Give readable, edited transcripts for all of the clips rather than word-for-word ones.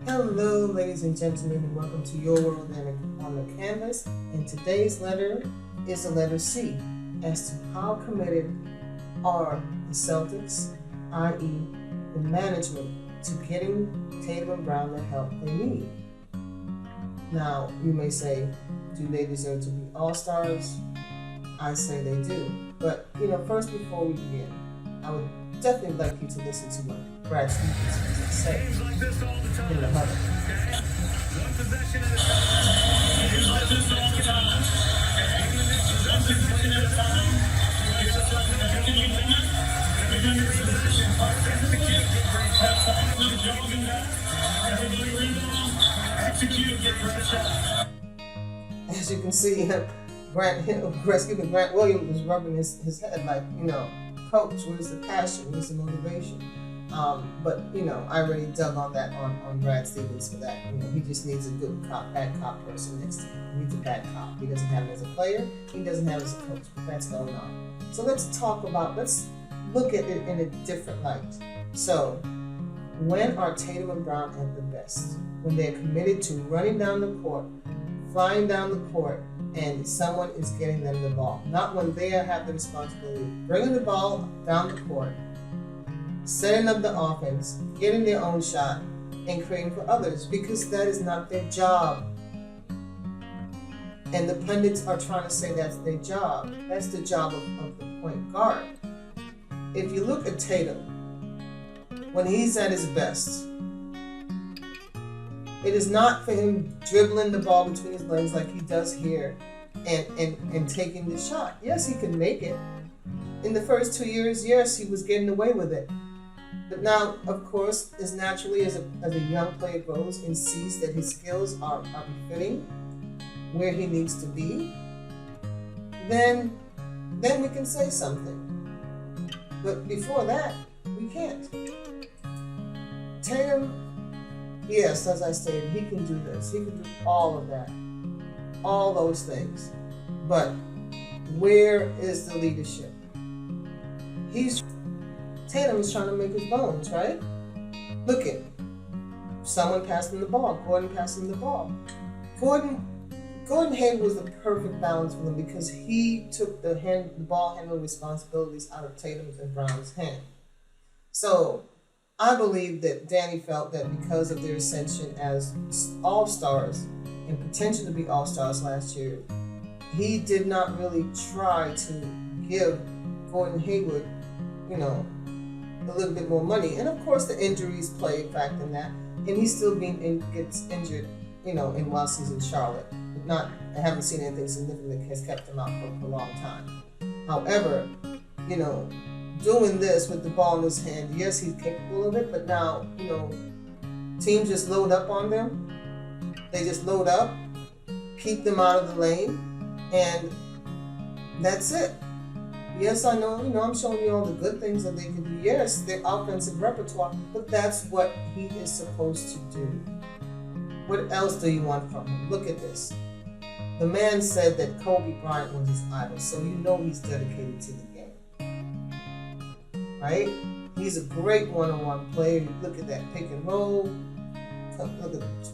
Hello, ladies and gentlemen, and welcome to Your World on the Canvas. And today's letter is the letter C, as to how committed are the Celtics, i.e., the management, to getting Tatum and Brown the help they need. Now, you may say, do they deserve to be all-stars? I say they do. But, first, before we begin, I would definitely like you to listen to what Brad Stevens has to say in the huddle. One possession at a time. Games like this all the time. One possession at a time. Give yourself an opportunity. Every possession. Every kick. Every jogging back. Every rebound. Execute. Get for the shot. As you can see, Grant Williams was rubbing his head like, Coach, where's the passion? Where's the motivation? But I already dug on that on Brad Stevens for that. He just needs a good cop, bad cop person next to him. He needs a bad cop. He doesn't have it as a player. He doesn't have it as a coach. But that's going on. So let's look at it in a different light. So when are Tatum and Brown at the best? When they're committed to running down the court, flying down the court, and someone is getting them the ball. Not when they have the responsibility of bringing the ball down the court, setting up the offense, getting their own shot, and creating for others, because that is not their job. And the pundits are trying to say that's their job. That's the job of the point guard. If you look at Tatum, when he's at his best, it is not for him dribbling the ball between his legs like he does here and taking the shot. Yes, he can make it. In the first 2 years, yes, he was getting away with it. But now, of course, as naturally as a young player grows and sees that his skills are befitting where he needs to be, then we can say something. But before that, we can't. Tatum, yes, as I stated, he can do this. He can do all of that. All those things. But where is the leadership? Tatum is trying to make his bones, right? Look at someone passed him the ball. Gordon passed him the ball. Gordon Hayward was the perfect balance for them because he took the ball handling responsibilities out of Tatum's and Brown's hand. So I believe that Danny felt that because of their ascension as all-stars and potential to be all-stars last year, he did not really try to give Gordon Hayward, a little bit more money. And of course the injuries play a factor in that. And he's still gets injured, whilst he's in Charlotte. But I haven't seen anything significant that has kept him out for a long time. However, doing this with the ball in his hand, yes, he's capable of it, but now, teams just load up on them. They just load up, keep them out of the lane, and that's it. Yes, I know, I'm showing you all the good things that they can do. Yes, their offensive repertoire, but that's what he is supposed to do. What else do you want from him? Look at this. The man said that Kobe Bryant was his idol, so he's dedicated to the game. Right? He's a great one-on-one player. Look at that pick and roll. Look at that.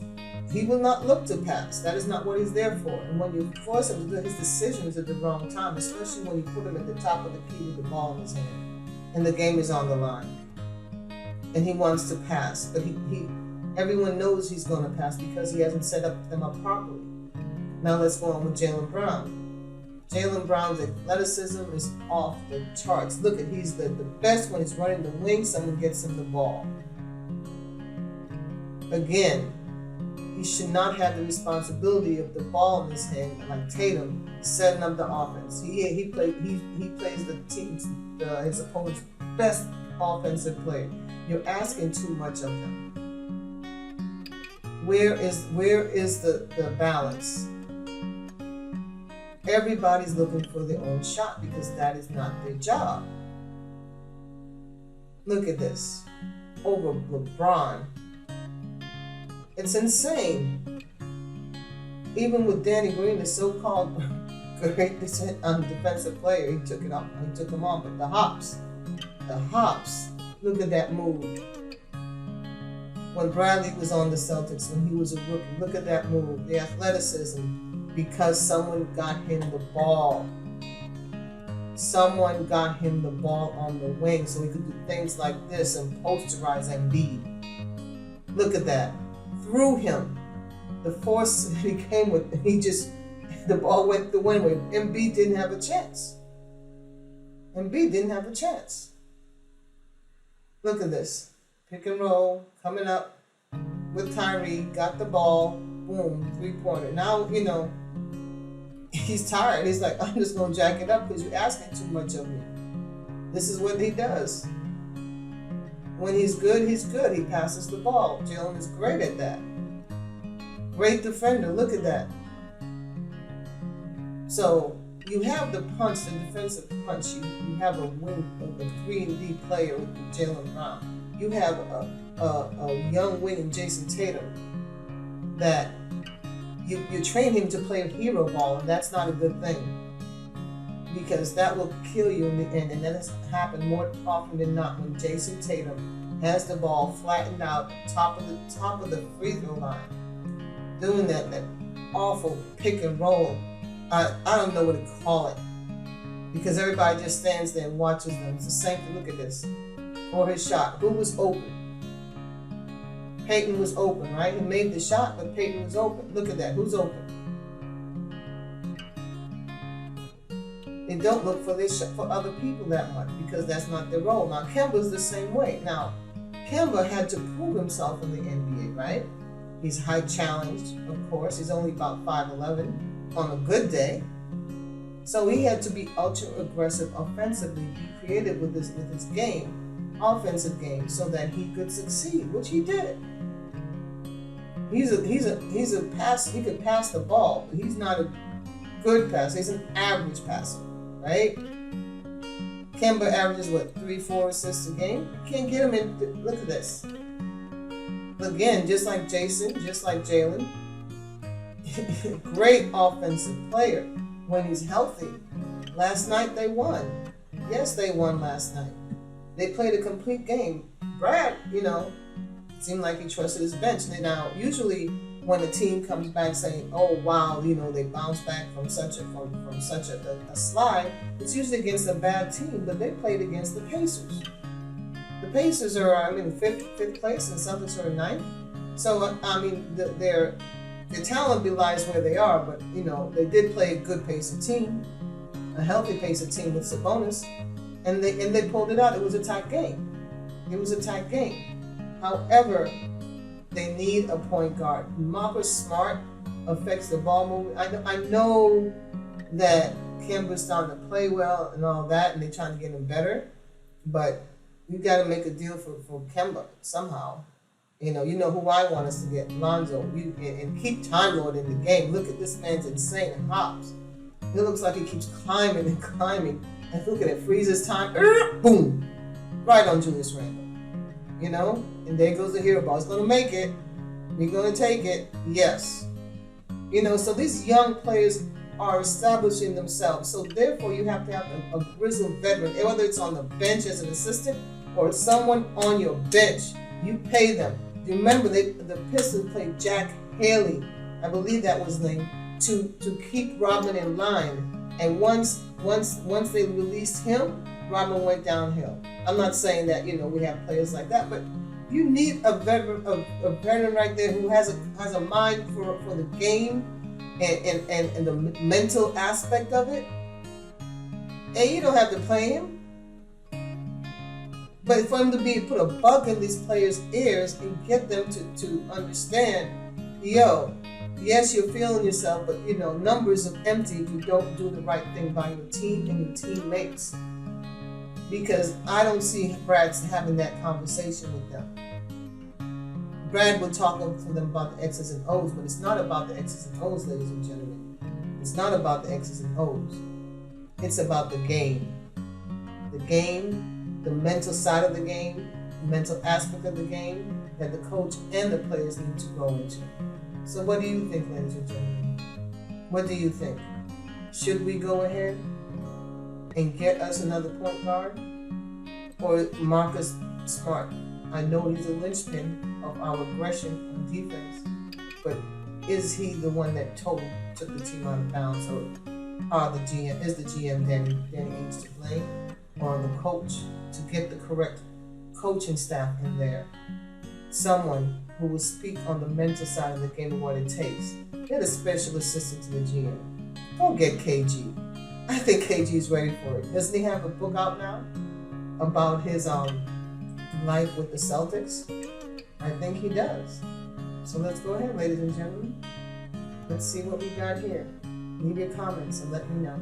He will not look to pass. That is not what he's there for. And when you force him to do his decisions at the wrong time, especially when you put him at the top of the key with the ball in his hand, and the game is on the line, and he wants to pass, but everyone knows he's going to pass because he hasn't set them up properly. Now let's go on with Jaylen Brown. Jaylen Brown's athleticism is off the charts. Look he's the best when he's running the wing, someone gets him the ball. Again, he should not have the responsibility of the ball in his hand like Tatum setting up the offense. He plays the team's his opponent's best offensive player. You're asking too much of them. Where is the balance? Everybody's looking for their own shot because that is not their job. Look at this. Over LeBron. It's insane. Even with Danny Green, the so-called great defensive player, he took him on. But the hops. Look at that move. when Bradley was on the Celtics, when he was a rookie. Look at that move, the athleticism, because someone got him the ball. Someone got him the ball on the wing so he could do things like this and posterize Embiid. Look at that. Through him. The force he came with, the ball went the wing way. Embiid didn't have a chance. Embiid didn't have a chance. Look at this. Pick and roll, coming up with Tyree, got the ball, boom, 3-pointer. Now, he's tired. He's like, I'm just going to jack it up because you're asking too much of me. This is what he does. When he's good, he's good. He passes the ball. Jalen is great at that. Great defender. Look at that. So you have the punch, the defensive punch. You have a 3-and-D player with Tatum Brown. You have a young wing in Jason Tatum that you train him to play hero ball, and that's not a good thing because that will kill you in the end. And that has happened more often than not when Jason Tatum has the ball flattened out top of the free throw line, doing that awful pick and roll. I don't know what to call it because everybody just stands there and watches them. It's the same thing. Look at this. For his shot, who was open? Peyton was open, right? He made the shot, but Peyton was open. Look at that. Who's open? They don't look for other people that much because that's not their role. Now, Kemba's the same way. Now, Kemba had to prove himself in the NBA, right? He's high challenged, of course. He's only about 5'11" on a good day. So he had to be ultra aggressive offensively, be creative with his game. Offensive game so that he could succeed, which he did. He's a pass. He could pass the ball, but he's not a good passer. He's an average passer, right? Kemba averages 3-4 assists a game. You can't get him in. Look at this. Again, just like Jason, just like Jalen, great offensive player when he's healthy. Last night they won. Yes, they won last night. They played a complete game. Brad, seemed like he trusted his bench. Now, usually when a team comes back saying, "Oh wow, they bounced back from such a slide," it's usually against a bad team. But they played against the Pacers. The Pacers are, fifth place, and Celtics are ninth. So their talent belies where they are. But they did play a good Pacer team, a healthy Pacer team with Sabonis. And they pulled it out. It was a tight game. However, they need a point guard. Marcus Smart affects the ball movement. I know that Kemba's starting to play well and all that, and they're trying to get him better. But you got to make a deal for Kemba somehow. You know who I want us to get, Lonzo. And keep Time Lord in the game. Look at this man's insane hops. It looks like he keeps climbing and climbing. And look at it, freezes time, boom, right on Julius Randle. And there goes the hero ball. He's going to make it. We're going to take it. Yes. So these young players are establishing themselves. So therefore, you have to have a grizzled veteran, whether it's on the bench as an assistant or someone on your bench. You pay them. You remember the Pistons played Jack Haley, I believe that was his name, to keep Rodman in line. And once they released him, Rodman went downhill. I'm not saying that we have players like that, but you need a veteran right there who has a mind for the game and the mental aspect of it. And you don't have to play him, but for him to put a bug in these players' ears and get them to understand, yes, you're feeling yourself, but numbers are empty if you don't do the right thing by your team and your teammates. Because I don't see Brad having that conversation with them. Brad will talk to them about the X's and O's, but it's not about the X's and O's, ladies and gentlemen. It's not about the X's and O's. It's about the game. The game, the mental side of the game, the mental aspect of the game that the coach and the players need to grow into. So what do you think, ladies and gentlemen? What do you think? Should we go ahead and get us another point guard? Or Marcus Smart? I know he's a linchpin, of our aggression on defense. But is he the one that took the team out of bounds? So is the GM Danny Ainge to blame, or the coach to get the correct coaching staff in there? Someone who will speak on the mental side of the game and what it takes. Get a special assistant to the GM. Don't get KG. I think KG is ready for it. Doesn't he have a book out now about his life with the Celtics? I think he does. So let's go ahead, ladies and gentlemen. Let's see what we got here. Leave your comments and let me know.